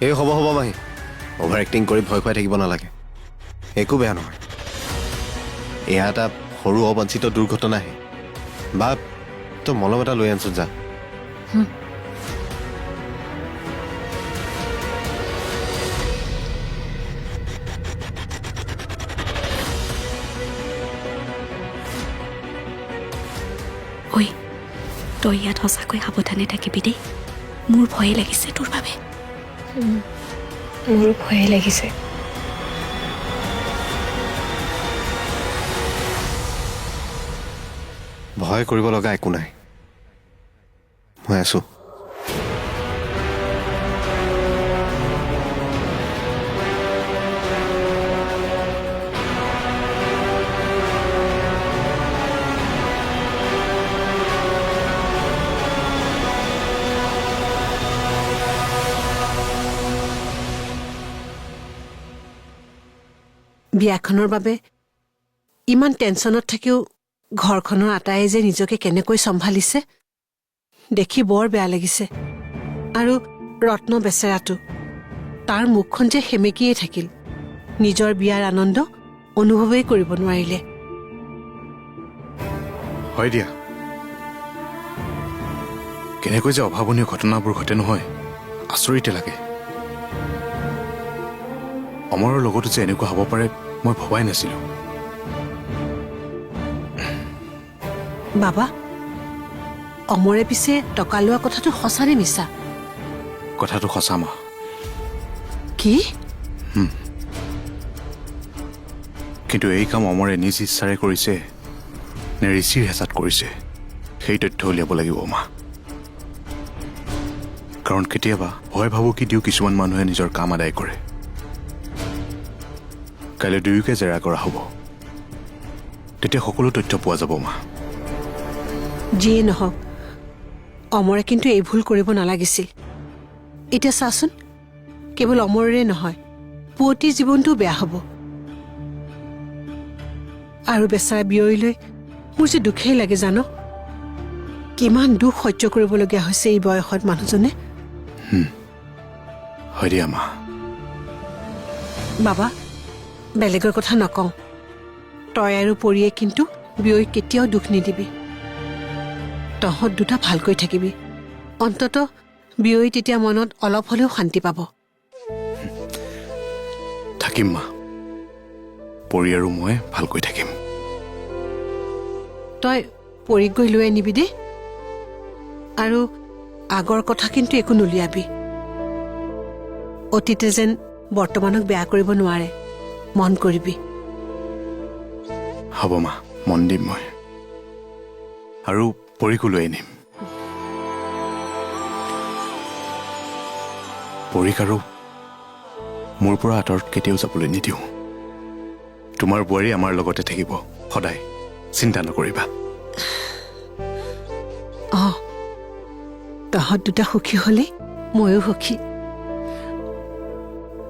এই হ'ব মাহী, অভাৰ এক্টিং কৰি ভয় খুৱাই থাকিব নালাগে। একো বেয়া নহয়, এয়া এটা সৰু অবাঞ্ছিত দুৰ্ঘটনাহে। বা তই মলম এটা লৈ আনচোন যা। ঐ তই ইয়াত সঁচাকৈ সাৱধানে থাকিবি দেই, মোৰ ভয়ে লাগিছে তোৰ বাবে। মোৰো ভয়ে লাগিছে। ভয় কৰিব লগা একো নাই, মই আছো। বিয়াখনৰ বাবে ইমান টেনশ্যনত থাকিও ঘৰখনৰ আটায়ে যে নিজকে কেনেকৈ চম্ভালিছে দেখি বৰ বেয়া লাগিছে। আৰু ৰত্ন বেচেৰাটো, তাৰ মুখখন যে সেমেকিয়ে থাকিল, নিজৰ বিয়াৰ আনন্দ অনুভৱেই কৰিব নোৱাৰিলে। হয় দিয়া, কেনেকৈ যে অভাৱনীয় ঘটনাবোৰ ঘটে নহয়, আচৰিতে লাগে। অমৰৰ লগতো যে এনেকুৱা হ'ব পাৰে মই ভবাই নাছিলো। বাবা, অমৰে পিছে টকা লোৱা কথাটো সঁচা নে মিছা? কথাটো সঁচা মা। কি? কিন্তু এই কাম অমৰে নিজ ইচ্ছাৰে কৰিছে নে ঋষিৰ হেঁচাত কৰিছে, সেই তথ্য উলিয়াব লাগিব মা। কাৰণ কেতিয়াবা ভয় ভাবুকি দিও কিছুমান মানুহে নিজৰ কাম আদায় কৰে। কাইলৈ দুয়োকে জেৰা কৰা হ'ব, তেতিয়া সকলো তথ্য পোৱা যাব মা। যিয়ে নহওক, অমৰে কিন্তু এই ভুল কৰিব নালাগিছিল। এতিয়া চাচোন, কেৱল অমৰৰে নহয়, পুৱতিৰ জীৱনটোও বেয়া হ'ব। আৰু বেচাৰা বিয়ৈলৈ মোৰ যে দুখেই লাগে জানো। কিমান দুখ সহ্য কৰিবলগীয়া হৈছে এই বয়সত মানুহজনে। হয় দিয়া মা। বাবা, বেলেগৰ কথা নকওঁ, তই আৰু পৰিয়ে কিন্তু বিয়ৈক কেতিয়াও দুখ নিদিবি। তহঁত দুটা ভালকৈ থাকিবি, অন্তত বিয়ৈ তেতিয়া মনত অলপ হ'লেও শান্তি পাব। থাকিম মা, পৰি আৰু মই ভালকৈ থাকিম। তই পৰিক গৈ লৈ আনিবি দেই, আৰু আগৰ কথা কিন্তু একো নুলিয়াবি। অতীতে যেন বৰ্তমানক বেয়া কৰিব নোৱাৰে, মন কৰিবি। হ'ব মা, মন দিম মই, আৰু পৰীকো লৈ আনিম। পৰীক আৰু মোৰ পৰা আঁতৰত কেতিয়াও যাবলৈ নিদিওঁ। তোমাৰ বোৱাৰী আমাৰ লগতে থাকিব সদায়, চিন্তা নকৰিবা। তহঁত দুটা সুখী হলেই ময়ো সুখী।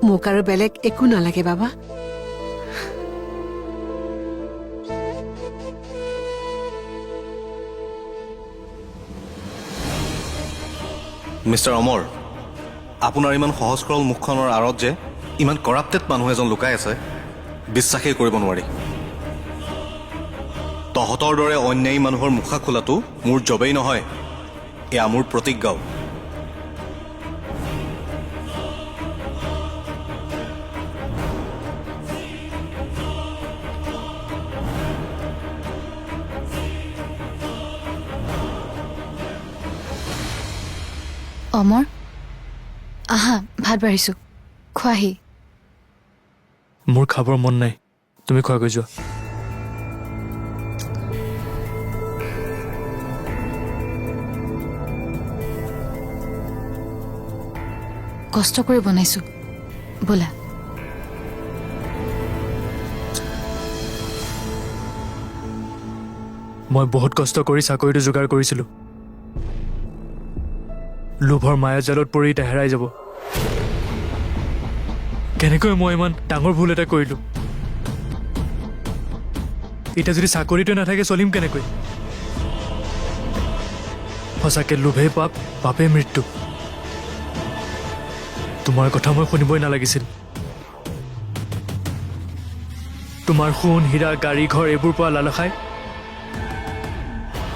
মোক আৰু বেলেগ একো নালাগে বাবা। মিষ্টাৰ অমৰ, আপোনাৰ ইমান সহজ সৰল মুখখনৰ আঁৰত যে ইমান কৰাপ্টেড মানুহ এজন লুকাই আছে, বিশ্বাসেই কৰিব নোৱাৰি। তহঁতৰ দৰে অন্যায়ী মানুহৰ মুখা খোলাটো মোৰ জবেই নহয়, এয়া মোৰ প্ৰতিজ্ঞাও। অমৰ, আহা, ভাত বাঢ়িছো, খোৱাহি। মোৰ খাবৰ মন নাই, তুমি খোৱাকৈ যোৱা। কষ্ট কৰি বনাইছো, ব'লা। মই বহুত কষ্ট কৰি চাকৰিটো যোগাৰ কৰিছিলোঁ, লোভৰ মায়াজালত পৰি এতিয়া হেৰাই যাব। কেনেকৈ মই ইমান ডাঙৰ ভুল এটা কৰিলোঁ। এতিয়া যদি চাকৰিটো নাথাকে চলিম কেনেকৈ? সঁচাকে লোভেই পাপ, পাপেই মৃত্যু। তোমাৰ কথা মই শুনিবই নালাগিছিল। তোমাৰ সোণ হীৰা গাড়ী ঘৰ এইবোৰ পোৱা লালসাই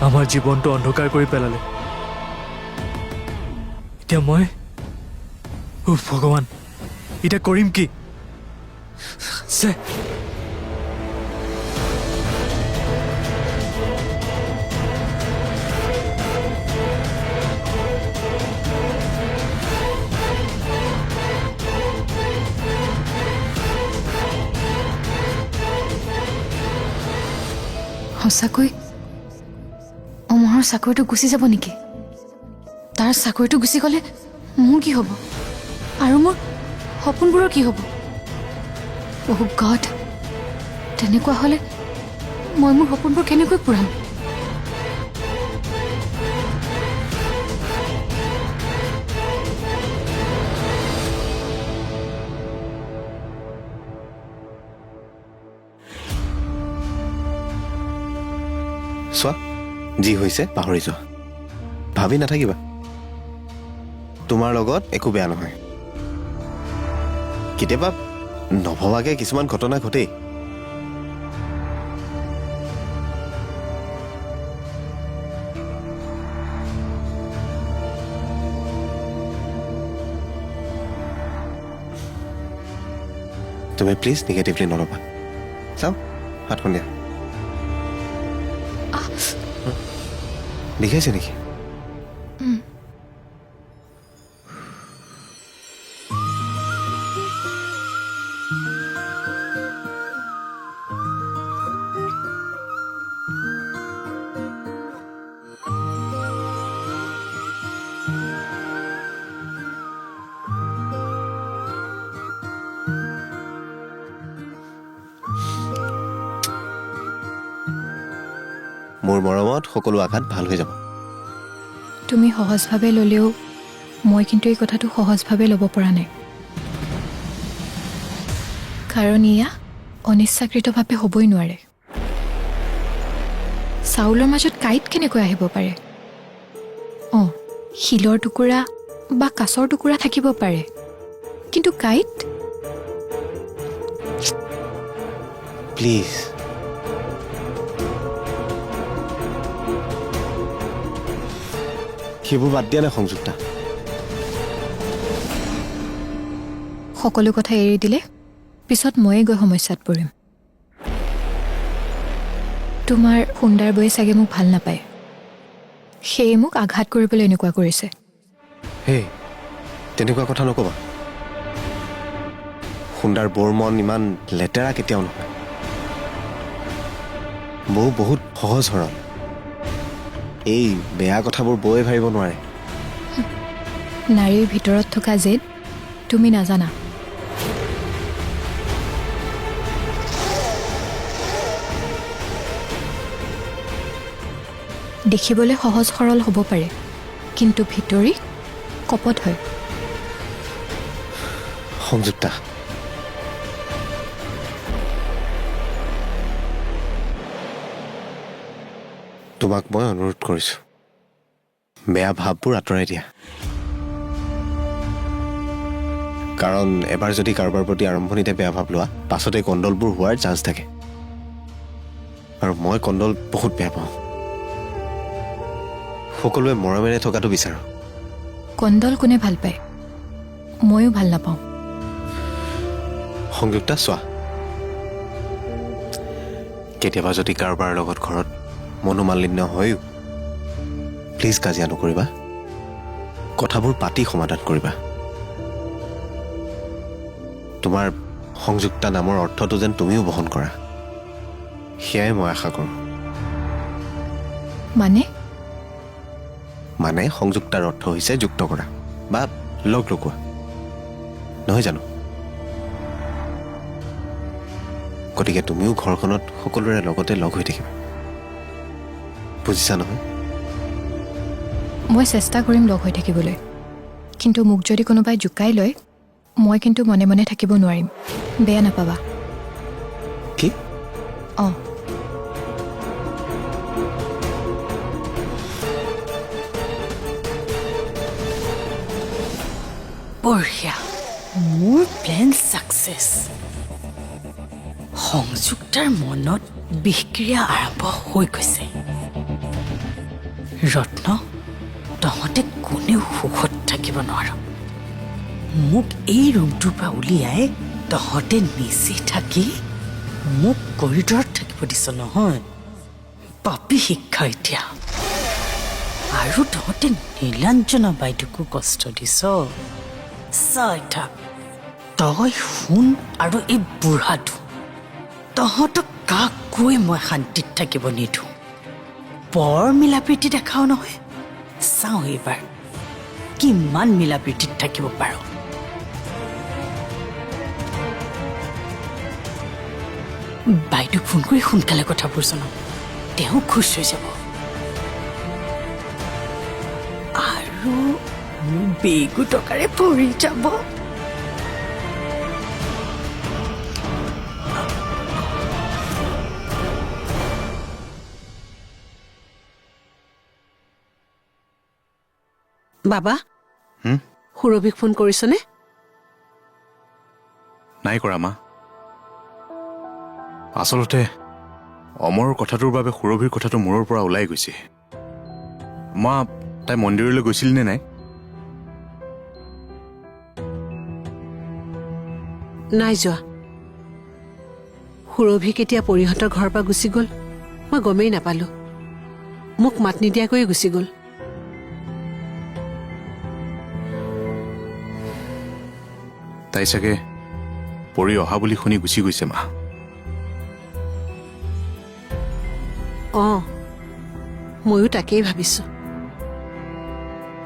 আমাৰ জীৱনটো অন্ধকাৰ কৰি পেলালে। এতিয়া মই ভগৱান, এতিয়া কৰিম কি? ছে সঁচাকৈ অমৰৰ চাকৰিটো গুচি যাব নেকি? তাৰ চাকৰিটো গুচি গ'লে মোৰ কি হ'ব? আৰু মোৰ সপোনবোৰৰ কি হ'ব? অহ গড, তেনেকুৱা হ'লে মই মোৰ সপোনবোৰ কেনেকৈ পূৰাম? চোৱা, যি হৈছে পাহৰি যোৱা, ভাবি নাথাকিবা। তোমাৰ লগত একো বেয়া নহয়। কেতিয়াবা নভবাকে কিছুমান ঘটনা ঘটেই। তুমি প্লিজ নিগেটিভলি নল'বা। চাওঁ, হাতখন দিয়া। দেখাইছে নেকি? মোৰ মৰমত সকলো আঘাত ভাল হৈ যাব। তুমি সহজভাৱে ল'লেও মই কিন্তু এই কথাটো সহজভাৱে ল'ব পৰা নাই। কাৰণ এয়া অনিচ্ছাকৃতভাৱে হ'বই নোৱাৰে। চাউলৰ মাজত কাঁইট কেনেকৈ আহিব পাৰে? অঁ, শিলৰ টুকুৰা বা কাঁচৰ টুকুৰা থাকিব পাৰে, কিন্তু কাঁইট? প্লিজ। সেইবোৰ বাদ দিয়া নাই সংযুক্তা। সকলো কথা এৰি দিলে পিছত ময়ে গৈ সমস্যাত পৰিম। তোমাৰ সুন্দৰ বয়ে চাগে মোক ভাল নাপায়, সেয়ে মোক আঘাত কৰিবলৈ এনেকুৱা কৰিছে। হে, তেনেকুৱা কথা নক'বা। সুন্দৰ বৰ মন ইমান লেতেৰা কেতিয়াও নহয়। বৌ বহুত সহজ সৰল। এই বেয়া কথাবোৰ বৌয়ে ভাবিব নোৱাৰে। নাৰীৰ ভিতৰত থকা জেদ তুমি নাজানা। দেখিবলৈ সহজ সৰল হ'ব পাৰে, কিন্তু ভিতৰি কপট হয়। সংযুক্তা, তোমাক মই অনুৰোধ কৰিছোঁ, বেয়া ভাৱবোৰ আঁতৰাই দিয়া। কাৰণ এবাৰ যদি কাৰোবাৰ প্ৰতি আৰম্ভণিতে বেয়া ভাৱ লোৱা, পাছতে কণ্ডলবোৰ হোৱাৰ চান্স থাকে। আৰু মই কণ্ডল বহুত বেয়া পাওঁ। সকলোৱে মৰমেৰে থকাটো বিচাৰোঁ। কণ্ডল কোনে ভাল পায়? ময়ো ভাল নাপাওঁ। সংযুক্তা চোৱা, কেতিয়াবা যদি কাৰোবাৰ লগত ঘৰত মনোমালিন্য হয়ো, প্লিজ কাজিয়া নকৰিবা। কথাবোৰ পাতি সমাধান কৰিবা। তোমাৰ সংযুক্তা নামৰ অৰ্থটো যেন তুমিও বহন কৰা, সেয়াই মই আশা কৰোঁ। মানে সংযুক্তাৰ অৰ্থ হৈছে যুক্ত কৰা বা লগ লগোৱা, নহয় জানো? গতিকে তুমিও ঘৰখনত সকলোৰে লগতে লগ হৈ থাকিবা, বুজিছা নহয়? মই চেষ্টা কৰিম লগ হৈ থাকিবলৈ, কিন্তু মোক যদি কোনোবাই জোকাই লয়, মই কিন্তু মনে মনে থাকিব নোৱাৰিম। বেয়া নাপাবা। কি? অঁ, বঢ়িয়া। মোৰ প্লেন ছাকচেছ। সংযুক্তাৰ মনত বিষক্ৰিয়া আৰম্ভ হৈ গৈছে। ৰত্ন, তহঁতে কোনেও সুখত থাকিব নোৱাৰ। মোক এই ৰুমটোৰ পৰা উলিয়াই তহঁতে নিজে থাকি মোক কৰিডৰত থাকিব দিছ নহয়। পাপী শিক্ষা এতিয়া। আৰু তহঁতে নীলাঞ্জনা বাইদেউকো কষ্ট দিছ। চাই থাক, তই শুন আৰু এই বুঢ়াটো, তহঁতক কাকোৱে মই শান্তিত থাকিব নিদিওঁ। বৰ মিলাপ্ৰীতি দেখাও নহয়। চাওঁ এইবাৰ কিমান মিলাপ্ৰীতিত থাকিব পাৰ। বাইদেউক ফোন কৰি সোনকালে কথাবোৰ জনাম, তেওঁ খুচ হৈ যাব। আৰু মোৰ বেগো টকাৰে ভৰি যাব। বাবা, হুম? সুৰভিক ফোন কৰিছনে? নাই কৰা মা। আচলতে অমৰৰ কথাটোৰ বাবে সুৰভিৰ কথাটো মূৰৰ পৰা ওলাই গৈছে। মা, তাই মন্দিৰলৈ গৈছিল নে নাই? নাই যোৱা। সুৰভি কেতিয়া পৰিহঁতৰ ঘৰৰ পৰা গুচি গ'ল মই গমেই নাপালো। মোক মাত নিদিয়াকৈয়ে গুচি গ'ল। তাই চাগে পৰি অহা বুলি শুনি গুচি গৈছে মা। ময়ো তাকেই ভাবিছো।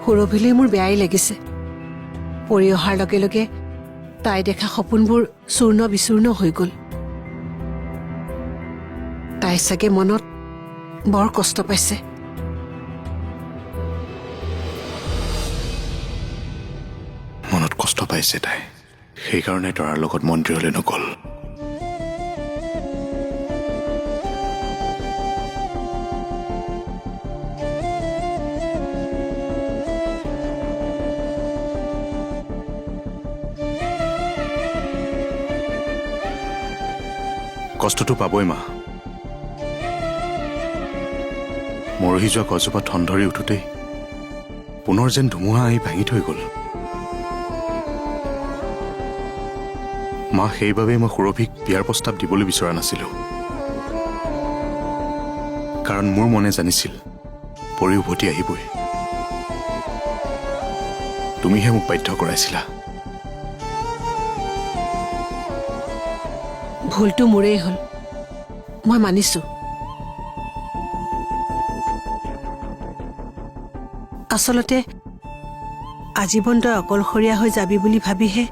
সুৰভিলৈ মোৰ বেয়াই লাগিছে। পৰি অহাৰ লগে লগে তাই দেখা সপোনবোৰ চূৰ্ণ বিচূৰ্ণ হৈ গ'ল। তাই চাগে মনত বৰ কষ্ট পাইছে। মনত কষ্ট পাইছে তাই, সেইকাৰণে তৰাৰ লগত মন্দিৰলৈ নগ'ল। কষ্টটো পাবই মা। মৰহি যোৱা গছজোপা ঠন ধৰি উঠোতেই পুনৰ যেন ধুমুহা আহি ভাঙি থৈ গ'ল। মা, সেইবাবেই মই সুৰভিক বিয়াৰ প্ৰস্তাৱ দিবলৈ বিচৰা নাছিলো। কাৰণ মোৰ মনে জানিছিল পৰি উভতি আহিবই। তুমিহে মোক বাধ্য কৰাইছিলা। ভুলটো মোৰেই হ'ল, মই মানিছো। আচলতে আজীৱন তই অকলশৰীয়া হৈ যাবি বুলি ভাবিহে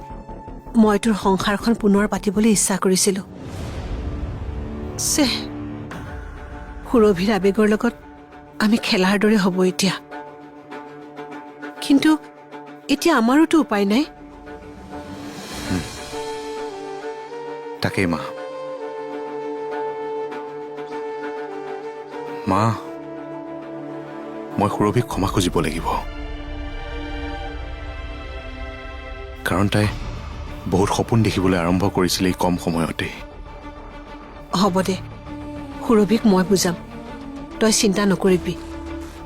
মই তোৰ সংসাৰখন পুনৰ পাতিবলৈ ইচ্ছা কৰিছিলো। সুৰভিৰ আৱেগৰ লগত আমি খেলাৰ দৰে হ'ব এতিয়া। কিন্তু এতিয়া আমাৰোতো উপায় নাই। তাকেই মা। মা, মই সুৰভিক ক্ষমা খুজিব লাগিব। কাৰণ তাই বহুত সপোন দেখিবলৈ আৰম্ভ কৰিছিল এই কম সময়তে। হ'ব দে, সুৰভিক মই বুজাম। তই চিন্তা নকৰিবি।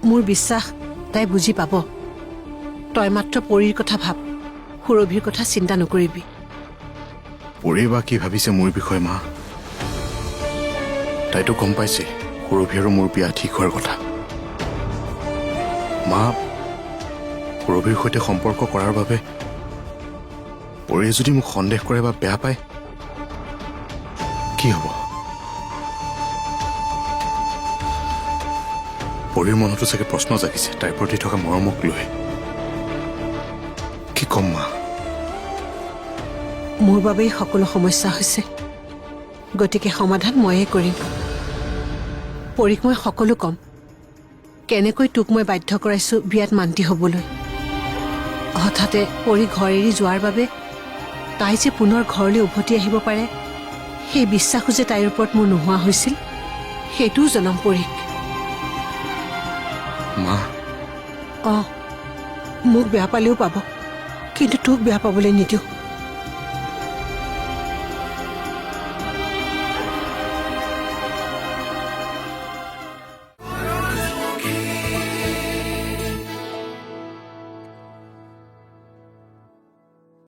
মোৰ বিশ্বাস তাই বুজি পাব। তই মাত্ৰ পৰীৰ কথা ভাব, সুৰভিৰ কথা চিন্তা নকৰিবি। পৰি বা কি ভাবিছে মোৰ বিষয়ে মা? তাইতো গম পাইছে সুৰভি আৰু মোৰ বিয়া ঠিক হোৱাৰ কথা। মা, সুৰভিৰ সৈতে সম্পৰ্ক কৰাৰ বাবে পৰিয়ে যদি মোক সন্দেহ কৰে বা বেয়া পায় কি হ'ব? পৰিৰ মনতো চাগে প্ৰশ্ন জাগিছে তাইৰ প্ৰতি থকা মৰমক লৈ। কি ক'ম মা? মোৰ বাবেই সকলো সমস্যা হৈছে, গতিকে সমাধান ময়ে কৰিম। পৰীক মই সকলো ক'ম, কেনেকৈ তোক মই বাধ্য কৰাইছো বিয়াত মান্তি হ'বলৈ। হঠাতে পৰী ঘৰ এৰি যোৱাৰ বাবে তাই যে পুনৰ ঘৰলৈ উভতি আহিব পাৰে, সেই বিশ্বাসো যে তাইৰ ওপৰত মোৰ নোহোৱা হৈছিল, সেইটোও জনাম পৰীক। মা, মোক বেয়া পালেও পাব, কিন্তু তোক বেয়া পাবলৈ নিদিওঁ।